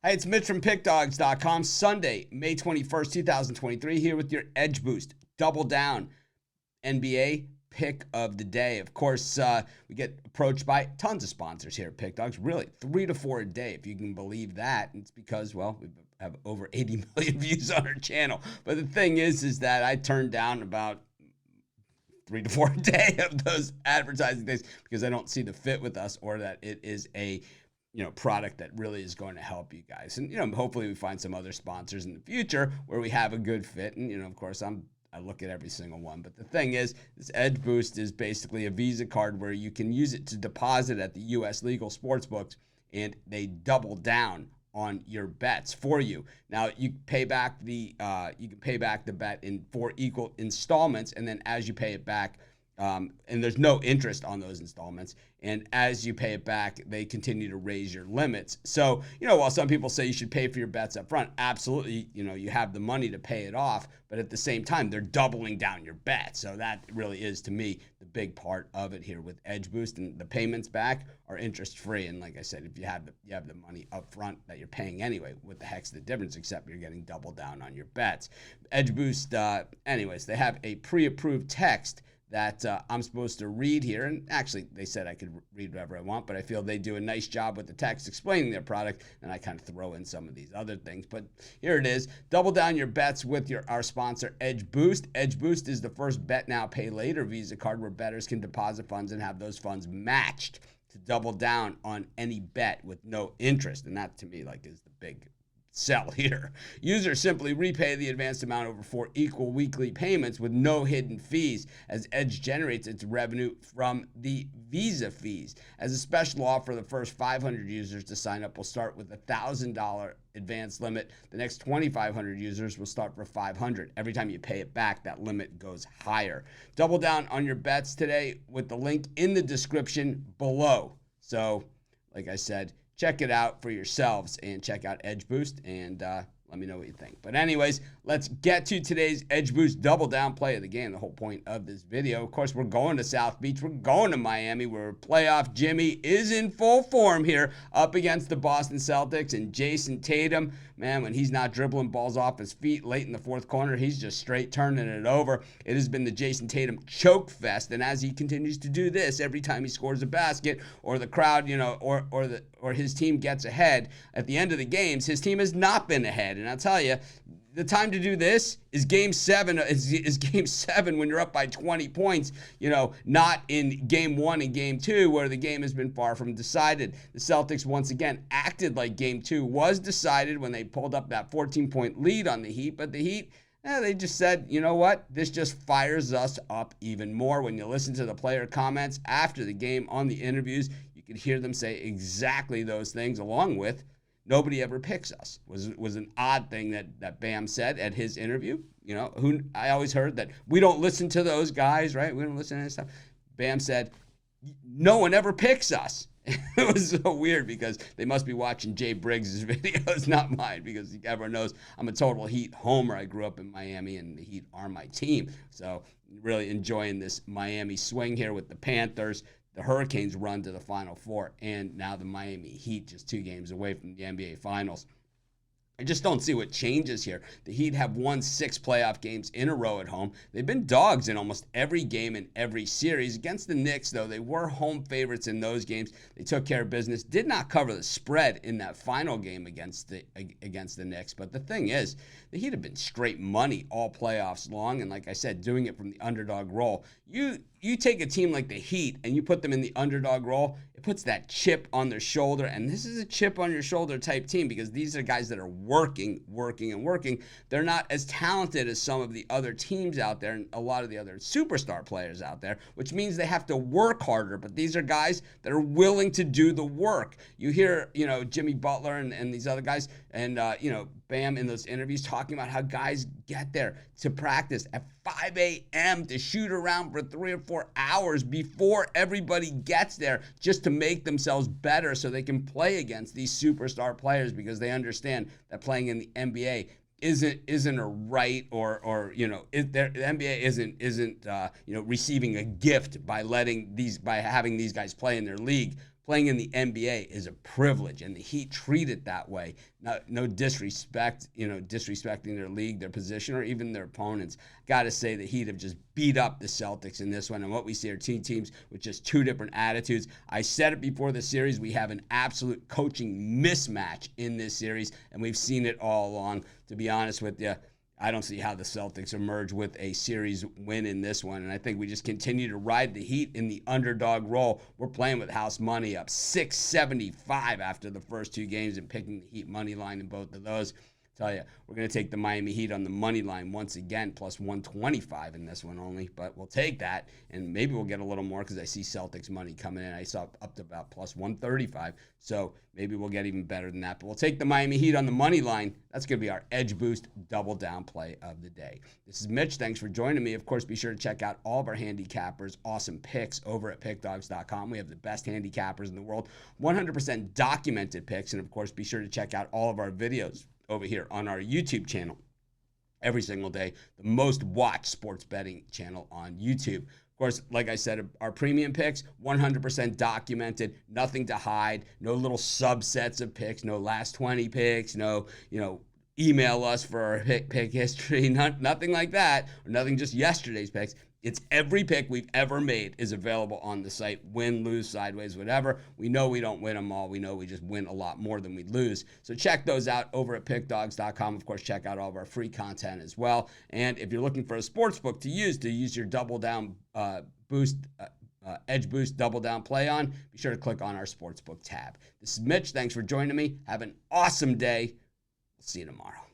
Hi, it's Mitch from PickDogs.com. Sunday, May 21st, 2023, here with your Edge Boost. Double down NBA pick of the day. Of course, we get approached by tons of sponsors here at PickDogs. Really, 3 to 4 a day, if you can believe that. It's because, well, we have over 80 million views on our channel. But the thing is that I turned down about 3 to 4 a day of those advertising days because I don't see the fit with us, or that it is a product that really is going to help you guys. And, hopefully we find some other sponsors in the future where we have a good fit. And, of course, I look at every single one. But the thing is, this Edge Boost is basically a Visa card where you can use it to deposit at the U.S. legal sports books, and they double down on your bets for you. Now you pay back the bet in 4 equal installments, and then as you pay it back, and there's no interest on those installments. And as you pay it back, they continue to raise your limits. So, while some people say you should pay for your bets up front, absolutely, you have the money to pay it off. But at the same time, they're doubling down your bet. So that really is, to me, the big part of it here with Edge Boost. And the payments back are interest free. And like I said, if you have the money up front that you're paying anyway, what the heck's the difference except you're getting double down on your bets? Edge Boost, anyways, they have a pre-approved text that I'm supposed to read here. And actually, they said I could read whatever I want, but I feel they do a nice job with the text explaining their product, and I kind of throw in some of these other things. But here it is. Double down your bets with our sponsor, Edge Boost. Edge Boost is the first bet now, pay later Visa card where bettors can deposit funds and have those funds matched to double down on any bet with no interest. And that, to me, is the big sell here. Users simply repay the advanced amount over 4 equal weekly payments with no hidden fees, as Edge generates its revenue from the Visa fees. As a special offer, the first 500 users to sign up will start with a $1,000 advance limit. The next 2,500 users will start for $500. Every time you pay it back, that limit goes higher. Double down on your bets today with the link in the description below. So, like I said, check it out for yourselves and check out Edge Boost and let me know what you think. But anyways, let's get to today's Edge Boost double down play of the game, the whole point of this video. Of course, we're going to South Beach. We're going to Miami, where playoff Jimmy is in full form here up against the Boston Celtics. And Jason Tatum, man, when he's not dribbling balls off his feet late in the fourth quarter, he's just straight turning it over. It has been the Jason Tatum choke fest. And as he continues to do this, every time he scores a basket or the crowd, or his team gets ahead, at the end of the games, his team has not been ahead. And I'll tell you, the time to do this is game 7. Is game 7 when you're up by 20 points, not in game 1 and game 2 where the game has been far from decided. The Celtics once again acted like game 2 was decided when they pulled up that 14-point lead on the Heat, but the Heat, they just said, you know what? This just fires us up even more. When you listen to the player comments after the game on the interviews, you could hear them say exactly those things, along with nobody ever picks us. Was an odd thing that Bam said at his interview. Who I always heard that we don't listen to those guys, right? We don't listen to that stuff. Bam said, no one ever picks us. It was so weird because they must be watching Jay Briggs' videos, not mine, because everyone knows I'm a total Heat homer. I grew up in Miami, and the Heat are my team. So really enjoying this Miami swing here with the Panthers. The Hurricanes run to the Final Four, and now the Miami Heat just 2 games away from the NBA Finals. I just don't see what changes here. The Heat have won 6 playoff games in a row at home. They've been dogs in almost every game in every series. Against the Knicks, though, they were home favorites in those games. They took care of business. Did not cover the spread in that final game against the Knicks. But the thing is, the Heat have been straight money all playoffs long. And like I said, doing it from the underdog role. You take a team like the Heat and you put them in the underdog role, it puts that chip on their shoulder. And this is a chip on your shoulder type team because these are guys that are working. They're not as talented as some of the other teams out there and a lot of the other superstar players out there, which means they have to work harder. But these are guys that are willing to do the work. You hear, Jimmy Butler and these other guys and, Bam in those interviews talking about how guys get there to practice at 5 a.m. to shoot around for 3 or 4 hours before everybody gets there just to make themselves better so they can play against these superstar players because they understand that playing in the NBA isn't a right or the NBA isn't receiving a gift by having these guys play in their league. playing in the NBA is a privilege, and the Heat treat it that way. No disrespect, disrespecting their league, their position, or even their opponents. Got to say the Heat have just beat up the Celtics in this one, and what we see are two teams with just two different attitudes. I said it before the series, we have an absolute coaching mismatch in this series, and we've seen it all along. To be honest with you, I don't see how the Celtics emerge with a series win in this one. And I think we just continue to ride the Heat in the underdog role. We're playing with house money up 675 after the first two games and picking the Heat money line in both of those. Tell you, we're going to take the Miami Heat on the money line once again, plus 125 in this one only, but we'll take that, and maybe we'll get a little more because I see Celtics money coming in. I saw up to about plus 135, so maybe we'll get even better than that, but we'll take the Miami Heat on the money line. That's going to be our Edge Boost double down play of the day. This is Mitch. Thanks for joining me. Of course, be sure to check out all of our handicappers' awesome picks over at pickdogs.com. We have the best handicappers in the world, 100% documented picks, and of course, be sure to check out all of our videos over here on our YouTube channel every single day, the most watched sports betting channel on YouTube. Of course, like I said, our premium picks, 100% documented, nothing to hide, no little subsets of picks, no last 20 picks, no, email us for our pick history, nothing like that, or nothing just yesterday's picks. It's every pick we've ever made is available on the site. Win, lose, sideways, whatever. We know we don't win them all. We know we just win a lot more than we lose. So check those out over at pickdogs.com. Of course, check out all of our free content as well. And if you're looking for a sports book to use your double down boost, Edge Boost double down play on, be sure to click on our sportsbook tab. This is Mitch. Thanks for joining me. Have an awesome day. We'll see you tomorrow.